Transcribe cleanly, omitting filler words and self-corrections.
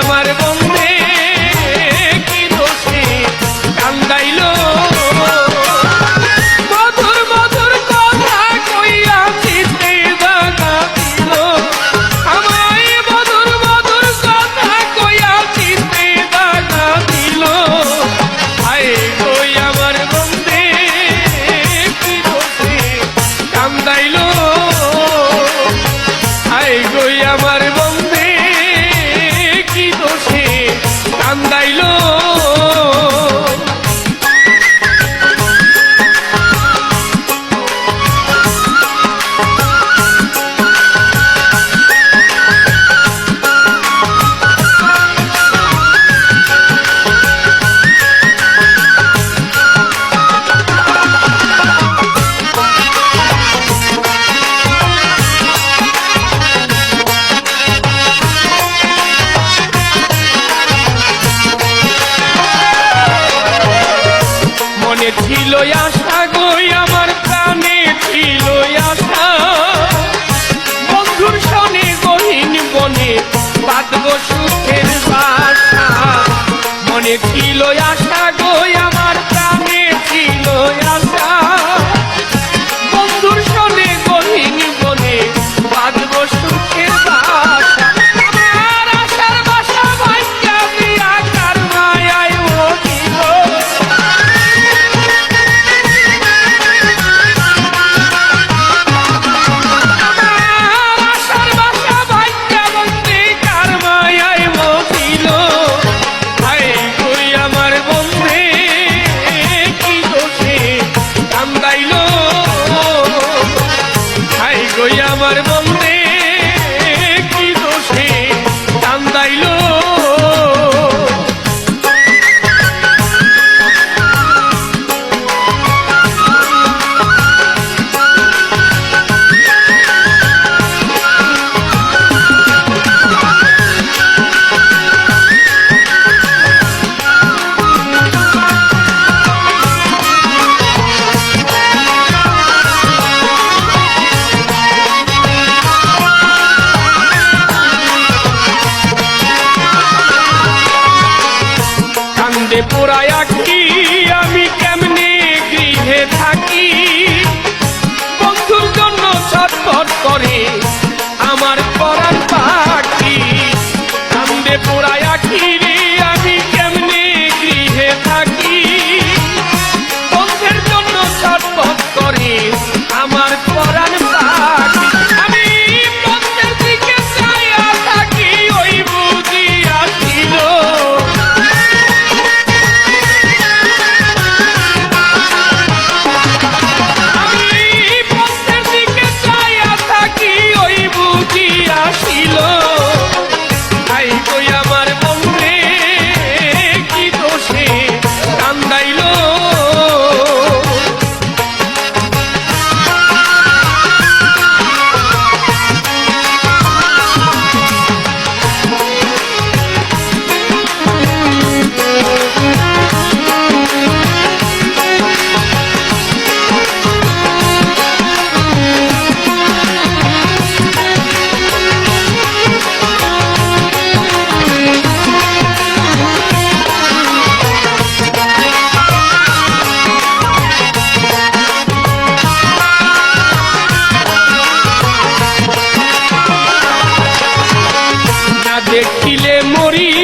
আমার বন্ধে কি দোষে কান্দাইলো মধুর মধুর কথা কইয়া চিতে দাগা দিল আমায় মধুর মধুর কথা কইয়া চিতে দাগা দিল আয় কই আমার বন্ধে কি দোষে কান্দাইলো আয় কই আমার বন্ধে কি দোষে কান্দাইলো মনে ছিল আশা গই আমার প্রাণে ছিল আশা বন্ধুর সনে গহীন বনে বাঁধব সুখের বাসা মনে ছিল আশা গই আমার প্রাণে ছিল আশা বন্ধুর সনে গহীন বনে বাঁধব সুখের বাসা আমার আশার বাসা ভাইয়া দিয়া কার মায়ায় মরিল আমার বন্ধে কি দোষে কান্দাইলো পোড়ায় আঁকি আমি কেমনে গৃহে থাকি বন্ধুর জন্য ছটফট করে আমার পরাণ পাখি কান্দে পোড়ায় আঁকি রে আমি কেমনে গৃহে থাকি বন্ধুর জন্য ছটফট করে আমার পরাণ পাখি আমি বন্ধুর দিকে চাইয়া থাকি ওই বুঝিয়া ছিল আসিল আই কই আমার বন্ধে কি দোষে কান্দাইলো দেখিলে মরি